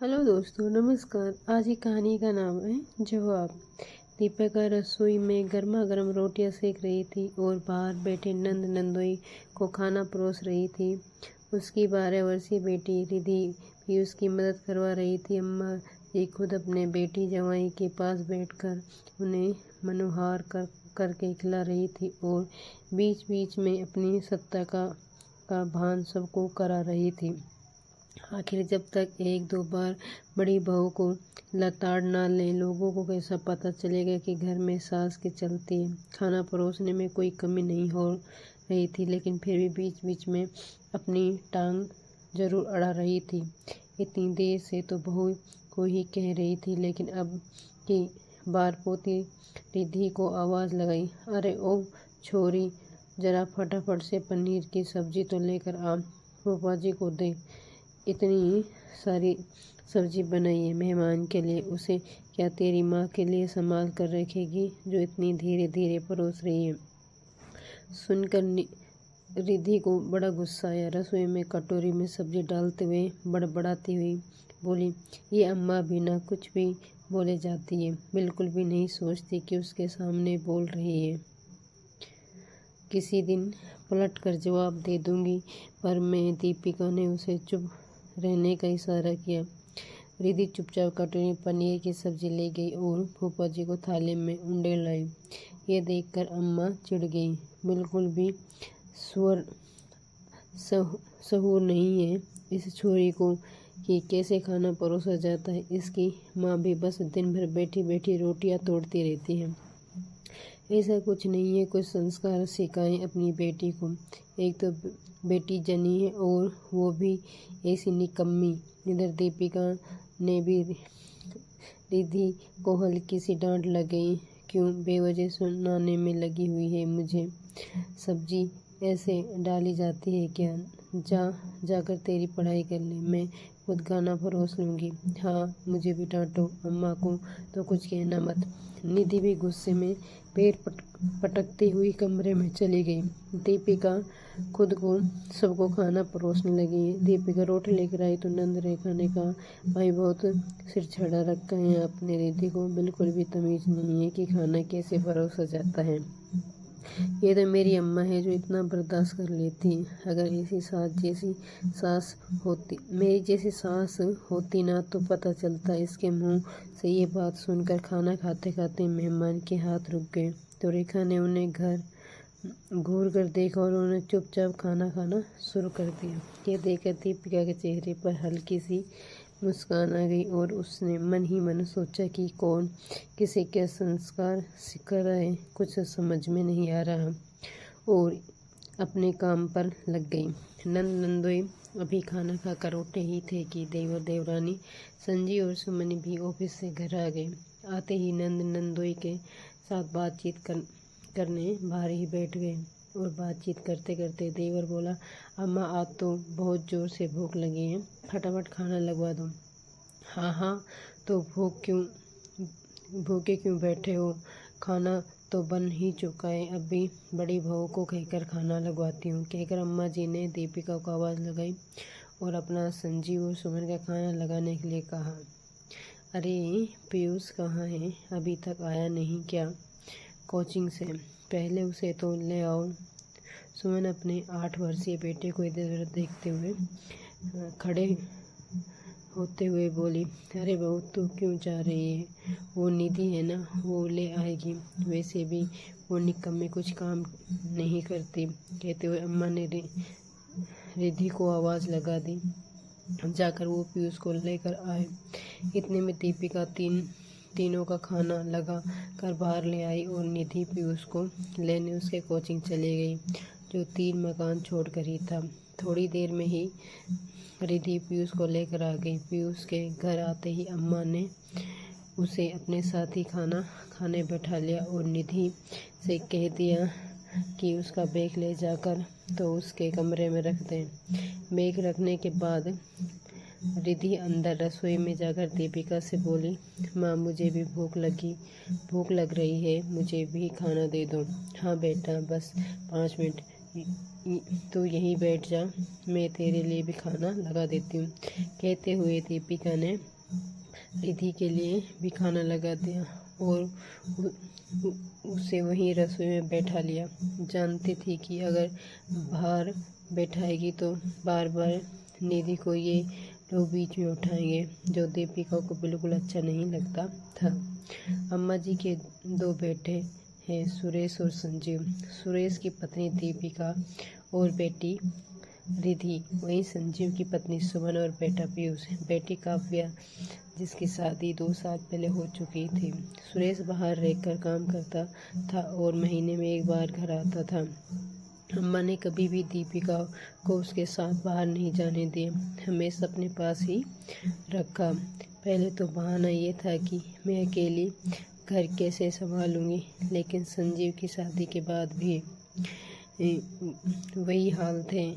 Hello दोस्तों, नमस्कार। आज की कहानी का नाम है जवाब। दीपिका रसोई में गर्मा गर्म रोटियां सेक रही थी और बाहर बैठे नंद नंदोई को खाना परोस रही थी। उसकी 12 वर्षीय बेटी रिधि भी उसकी मदद करवा रही थी। अम्मा जी खुद अपने बेटी जवाई के पास बैठकर उन्हें मनोहार करके खिला रही थी और बीच बीच में अपनी सत्ता का भान सबको करा रही थी। आखिर जब तक एक दो बार बड़ी बहू को लताड़ ना ले, लोगों को कैसा पता चलेगा कि घर में सास की चलती है। खाना परोसने में कोई कमी नहीं हो रही थी, लेकिन फिर भी बीच बीच में अपनी टांग जरूर अड़ा रही थी। इतनी देर से तो बहू को ही कह रही थी, लेकिन अब की बार पोती रिद्धि को आवाज़ लगाई, अरे ओ छोरी, जरा फटाफट से पनीर की सब्जी तो लेकर आ, फूफा जी को दे। इतनी सारी सब्जी बनाई है मेहमान के लिए, उसे क्या तेरी माँ के लिए संभाल कर रखेगी जो इतनी धीरे धीरे परोस रही है। सुनकर रिद्धि को बड़ा गुस्सा आया। रसोई में कटोरी में सब्जी डालते हुए बड़बड़ाती हुई बोली, ये अम्मा बिना कुछ भी बोले जाती है, बिल्कुल भी नहीं सोचती कि उसके सामने बोल रही है। किसी दिन पलट कर जवाब दे दूंगी। पर मैं दीपिका ने उसे चुप रहने का इशारा किया। रिद्धि चुपचाप कटोरी में पनीर की सब्जी ले गई और फूफा जी को थाली में उंडे लाई। ये देखकर अम्मा चिढ़ गई। बिल्कुल भी सहूर नहीं है इस छोरी को कि कैसे खाना परोसा जाता है। इसकी माँ भी बस दिन भर बैठी बैठी रोटियां तोड़ती रहती है। ऐसा कुछ नहीं है, कुछ संस्कार सिखाएं अपनी बेटी को। एक तो बेटी जनी है और वो भी ऐसी निकम्मी। इधर दीपिका ने भी रिद्धि को हल्की सी डांट लग गई, क्यों बेवजह सुनाने में लगी हुई है मुझे। सब्जी ऐसे डाली जाती है क्या? जाकर तेरी पढ़ाई कर ले, मैं खुद खाना परोस लूँगी। हाँ, मुझे भी डांटो, अम्मा को तो कुछ कहना मत। निधि भी गुस्से में पैर पटकती हुई कमरे में चली गई। दीपिका खुद को सबको खाना परोसने लगी। दीपिका रोटी लेकर आई तो नंद रेखा ने कहा, भाई बहुत सिर चढ़ा रखा है आपने, रिद्धि को बिल्कुल भी तमीज़ नहीं है कि खाना कैसे परोसा जाता है। ये तो मेरी अम्मा है जो इतना बर्दाश्त कर लेती। अगर ऐसी सास होती, मेरी जैसी सास होती ना, तो पता चलता। इसके मुंह से ये बात सुनकर खाना खाते खाते मेहमान के हाथ रुक गए तो रेखा ने उन्हें घर घूर कर देखा और उन्होंने चुपचाप खाना खाना शुरू कर दिया। ये देखकर दीपिका के चेहरे पर हल्की सी मुस्कान आ गई और उसने मन ही मन सोचा कि कौन किसे क्या संस्कार सिखा रहा है, कुछ समझ में नहीं आ रहा, और अपने काम पर लग गई। नंद नंदोई अभी खाना खाकर उठे ही थे कि देवर देवरानी संजी और सुमन भी ऑफिस से घर आ गए। आते ही नंद नंदोई के साथ बातचीत करने बाहर ही बैठ गए और बातचीत करते करते देवर बोला, अम्मा आज तो बहुत ज़ोर से भूख लगी है, फटाफट खाना लगवा दो। हाँ हाँ, तो भूखे क्यों बैठे हो? खाना तो बन ही चुका है, अभी बड़ी बहू को कहकर खाना लगवाती हूँ, कहकर अम्मा जी ने दीपिका को आवाज़ लगाई और अपना संजीव और सुमन का खाना लगाने के लिए कहा। अरे पीयूष कहाँ है? अभी तक आया नहीं क्या कोचिंग से? पहले उसे तो ले आओ। सुमन अपने 8 वर्षीय बेटे को इधर उधर देखते हुए खड़े होते हुए बोली, अरे बहू तू क्यों जा रही है? वो निधि है ना, वो ले आएगी। वैसे भी वो निकम्मी कुछ काम नहीं करती। कहते हुए अम्मा ने रिद्धि को आवाज़ लगा दी, जाकर वो पीयूष को लेकर आए। इतने में दीपिका तीनों का खाना लगा कर बाहर ले आई और निधि पीयूष को लेने उसके कोचिंग चली गई, जो 3 मकान छोड़कर ही था। थोड़ी देर में ही रिद्धि पीयूष को लेकर आ गई। पीयूष के घर आते ही अम्मा ने उसे अपने साथ ही खाना खाने बैठा लिया और निधि से कह दिया कि उसका बैग ले जाकर तो उसके कमरे में रख दें। बैग रखने के बाद रिद्धि अंदर रसोई में जाकर दीपिका से बोली, माँ मुझे भी भूख लग रही है, मुझे भी खाना दे दो। हाँ बेटा, बस 5 मिनट तू यहीं बैठ जा, मैं तेरे लिए भी खाना लगा देती हूँ। कहते हुए दीपिका ने रिधि के लिए भी खाना लगा दिया और उसे वहीं रसोई में बैठा लिया। जानती थी कि अगर बाहर बैठाएगी तो बार बार निधि को ये लोग बीच में उठाएंगे, जो दीपिका को बिल्कुल अच्छा नहीं लगता था। अम्मा जी के दो बेटे हैं, सुरेश और संजीव। सुरेश की पत्नी दीपिका और बेटी रिधि, वहीं संजीव की पत्नी सुमन और बेटा पीयूष, बेटी काव्या, जिसकी शादी 2 साल पहले हो चुकी थी। सुरेश बाहर रहकर काम करता था और महीने में 1 बार घर आता था। अम्मा ने कभी भी दीपिका को उसके साथ बाहर नहीं जाने दिया, हमेशा अपने पास ही रखा। पहले तो बहाना ये था कि मैं अकेली घर कैसे संभालूंगी, लेकिन संजीव की शादी के बाद भी वही हाल थे।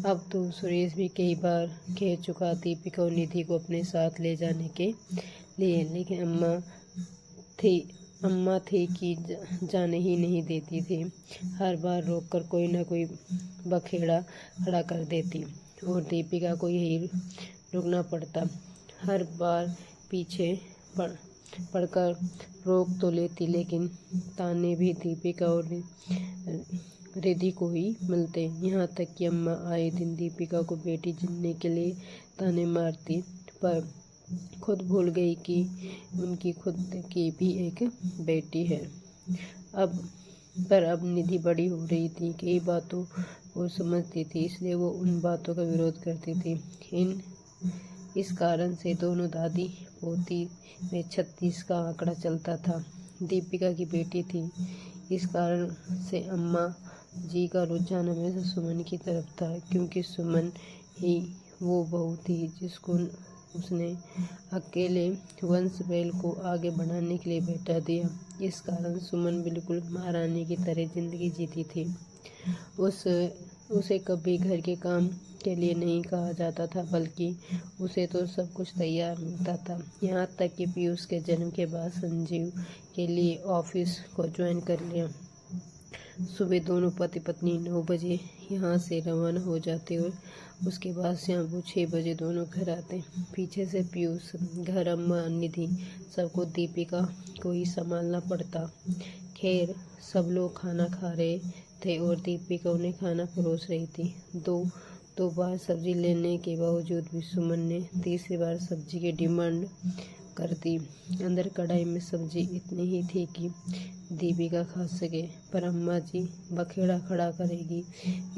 अब तो सुरेश भी कई बार कह चुका दीपिका और निधि को अपने साथ ले जाने के लिए, लेकिन अम्मा थी कि जाने ही नहीं देती थी। हर बार रोककर कोई ना कोई बखेड़ा खड़ा कर देती और दीपिका को यही रुकना पड़ता। हर बार पीछे पड़कर रोक तो लेती, लेकिन ताने भी दीपिका और रिधि को ही मिलते। यहाँ तक कि अम्मा आए दिन दीपिका को बेटी जिनने के लिए ताने मारती, पर खुद भूल गई कि उनकी खुद की भी एक बेटी है। अब निधि बड़ी हो रही थी, कई बातों को समझती थी, इसलिए वो उन बातों का विरोध करती थी। इस कारण से दोनों दादी पोती में 36 का आंकड़ा चलता था। दीपिका की बेटी थी, इस कारण से अम्मा जी का रुझान हमेशा सुमन की तरफ था, क्योंकि सुमन ही वो बहू थी जिसको उसने अकेले वंश वेल को आगे बढ़ाने के लिए बैठा दिया। इस कारण सुमन बिल्कुल महारानी की तरह जिंदगी जीती थी। उसे कभी घर के काम के लिए नहीं कहा जाता था, बल्कि उसे तो सब कुछ तैयार मिलता था। यहाँ तक कि पीयूष के जन्म के बाद संजीव के लिए ऑफिस को ज्वाइन कर लिया। सुबह दोनों पति पत्नी 9 बजे यहाँ से रवाना हो जाते और उसके बाद शाम को 6 बजे दोनों घर आते। पीछे से पीयूष घर, अम्मा, निधि, सबको दीपिका को ही संभालना पड़ता। खैर, सब लोग खाना खा रहे थे और दीपिका उन्हें खाना परोस रही थी। दो बार सब्जी लेने के बावजूद भी सुमन ने तीसरी बार सब्जी की डिमांड कर दी। अंदर कढ़ाई में सब्जी इतनी ही थी कि दीपिका खा सके, पर अम्मा जी बखेड़ा खड़ा करेगी,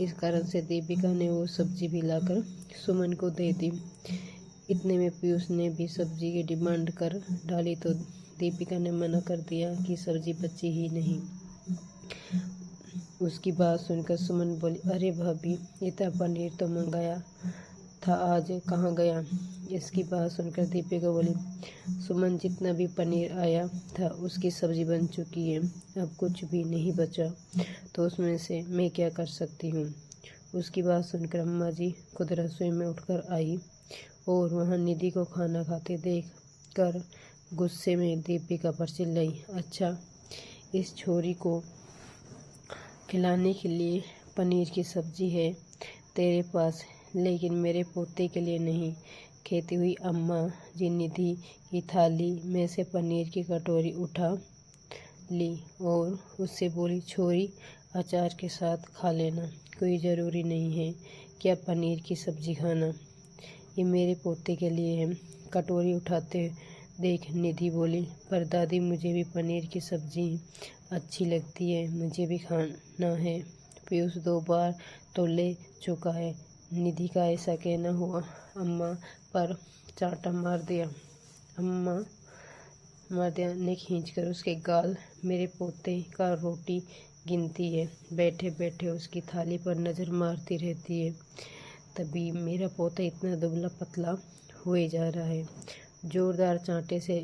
इस कारण से दीपिका ने वो सब्जी भी लाकर सुमन को दे दी। इतने में पीयूष ने भी सब्जी की डिमांड कर डाली तो दीपिका ने मना कर दिया कि सब्जी बची ही नहीं। उसकी बात सुनकर सुमन बोली, अरे भाभी, इतना पनीर तो मंगाया था, आज कहाँ गया? इसकी बात सुनकर दीपिका बोली, सुमन, जितना भी पनीर आया था उसकी सब्जी बन चुकी है, अब कुछ भी नहीं बचा तो उसमें से मैं क्या कर सकती हूँ। उसकी बात सुनकर अम्मा जी खुद रसोई में उठकर आई और वहाँ निधि को खाना खाते देख कर गुस्से में दीपिका पर चिल्लाई, अच्छा, इस छोरी को खिलाने के लिए पनीर की सब्जी है तेरे पास, लेकिन मेरे पोते के लिए नहीं। कहती हुई अम्मा जी निधि की थाली में से पनीर की कटोरी उठा ली और उससे बोली, छोरी, अचार के साथ खा लेना, कोई ज़रूरी नहीं है क्या पनीर की सब्ज़ी खाना, ये मेरे पोते के लिए है। कटोरी उठाते देख निधि बोली, पर दादी, मुझे भी पनीर की सब्ज़ी अच्छी लगती है, मुझे भी खाना है। पीयूष 2 बार तो ले चुका है। निधि का ऐसा कहना हुआ अम्मा पर चांटा मार दिया ने खींचकर उसके गाल। मेरे पोते का रोटी गिनती है, बैठे बैठे उसकी थाली पर नज़र मारती रहती है, तभी मेरा पोता इतना दुबला पतला हुए जा रहा है। जोरदार चांटे से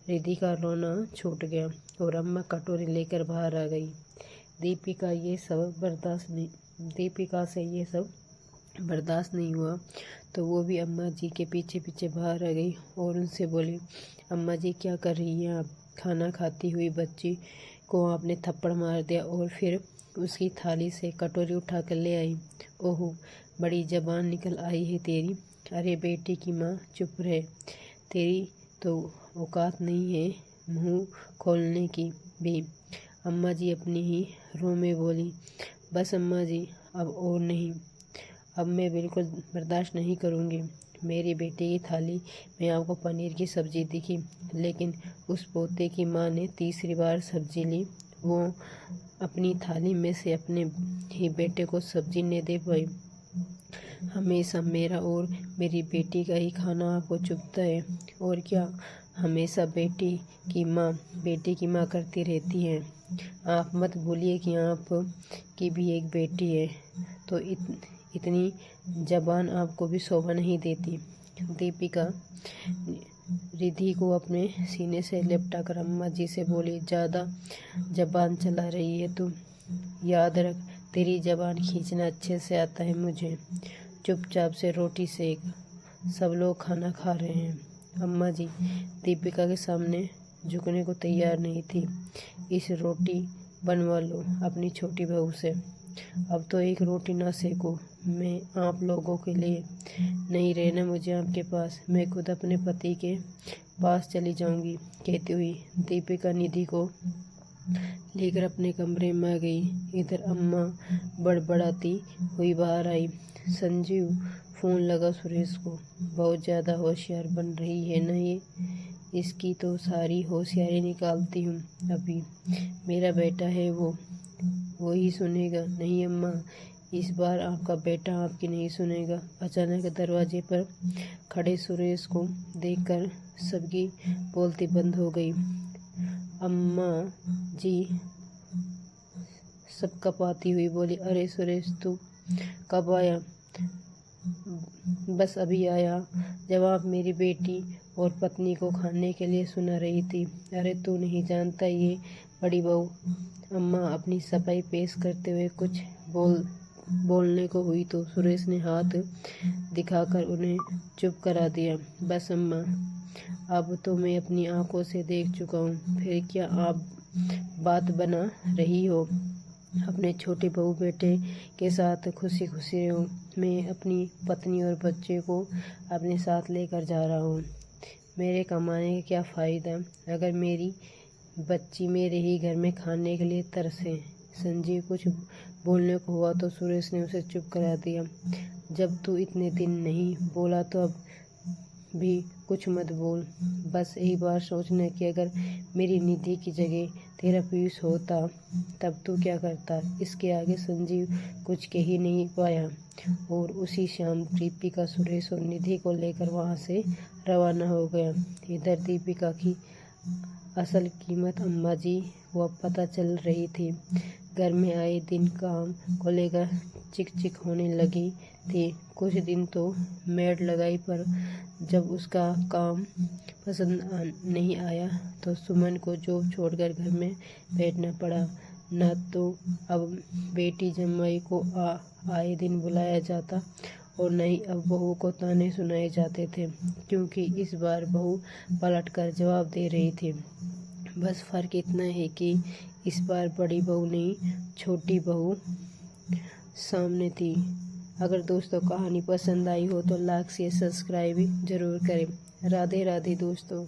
रिधि का रोना छूट गया और अम्मा कटोरी लेकर बाहर आ गई। दीपिका से ये सब बर्दाश्त नहीं हुआ तो वो भी अम्मा जी के पीछे पीछे बाहर आ गई और उनसे बोली, अम्मा जी, क्या कर रही हैं आप? खाना खाती हुई बच्ची को आपने थप्पड़ मार दिया और फिर उसकी थाली से कटोरी उठा कर ले आई। ओहो, बड़ी जबान निकल आई है तेरी। अरे बेटी की माँ, चुप रहे। तेरी तो औकात नहीं है मुंह खोलने की भी। अम्मा जी अपनी ही रो में बोली। बस अम्मा जी, अब और नहीं। अब मैं बिल्कुल बर्दाश्त नहीं करूँगी। मेरी बेटी की थाली में आपको पनीर की सब्ज़ी दिखी, लेकिन उस पोते की माँ ने तीसरी बार सब्ज़ी ली। वो अपनी थाली में से अपने ही बेटे को सब्ज़ी नहीं दे पाई। हमेशा मेरा और मेरी बेटी का ही खाना आपको चुभता है, और क्या हमेशा बेटी की माँ करती रहती है। आप मत भूलिए कि आप की भी एक बेटी है, तो इतनी जबान आपको भी शोभा नहीं देती। दीपिका रिद्धि को अपने सीने से लिपटा कर अम्मा जी से बोली, ज़्यादा जबान चला रही है तू। याद रख, तेरी जबान खींचना अच्छे से आता है मुझे। चुपचाप से रोटी सेक, सब लोग खाना खा रहे हैं। अम्मा जी दीपिका के सामने झुकने को तैयार नहीं थी। इस रोटी बनवा लो अपनी छोटी बहू से। अब तो एक रोटी ना सेको। मैं आप लोगों के लिए नहीं रहना मुझे आपके पास। मैं खुद अपने पति के पास चली जाऊंगी। कहती हुई दीपिका निधि को लेकर अपने कमरे में आ गई। इधर अम्मा बड़बड़ाती हुई बाहर आई। संजीव, फ़ोन लगा सुरेश को। बहुत ज़्यादा होशियार बन रही है ना ये। इसकी तो सारी होशियारी निकालती हूँ अभी। मेरा बेटा है वो ही सुनेगा। नहीं अम्मा, इस बार आपका बेटा आपकी नहीं सुनेगा। अचानक दरवाजे पर खड़े सुरेश को देखकर सबकी बोलती बंद हो गई। अम्मा जी सब कपाती हुई बोली, अरे सुरेश, तू कब आया? बस अभी आया। जब आप मेरी बेटी और पत्नी को खाने के लिए सुना रही थी। अरे तू नहीं जानता ये बड़ी बहू। अम्मा अपनी सफाई पेश करते हुए कुछ बोलने को हुई तो सुरेश ने हाथ दिखाकर उन्हें चुप करा दिया। बस अम्मा, अब तो मैं अपनी आंखों से देख चुका हूँ। फिर क्या आप बात बना रही हो? अपने छोटे बहू बेटे के साथ खुशी खुशी रहो। मैं अपनी पत्नी और बच्चे को अपने साथ लेकर जा रहा हूँ। मेरे कमाने का क्या फ़ायदा अगर मेरी बच्ची मेरे ही घर में खाने के लिए तरसे। संजीव कुछ बोलने को हुआ तो सुरेश ने उसे चुप करा दिया। जब तू इतने दिन नहीं बोला तो अब भी कुछ मत बोल। बस एक बार सोचना कि अगर मेरी निधि की जगह तेरा पीयूष होता तब तू क्या करता। इसके आगे संजीव कुछ कह ही नहीं पाया और उसी शाम दीपिका सुरेश और निधि को लेकर वहां से रवाना हो गया। इधर दीपिका की असल कीमत अम्मा जी वो पता चल रही थी। घर में आए दिन काम को लेकर चिक चिक होने लगी थी। कुछ दिन तो मेड लगाई, पर जब उसका काम पसंद नहीं आया तो सुमन को जॉब छोड़कर घर में बैठना पड़ा। न तो अब बेटी जमाई को आए दिन बुलाया जाता और न ही अब बहू को ताने सुनाए जाते थे, क्योंकि इस बार बहू पलटकर जवाब दे रही थी। बस फ़र्क इतना है कि इस बार बड़ी बहू नहीं, छोटी बहू सामने थी। अगर दोस्तों कहानी पसंद आई हो तो लाइक शेयर सब्सक्राइब ज़रूर करें। राधे राधे दोस्तों।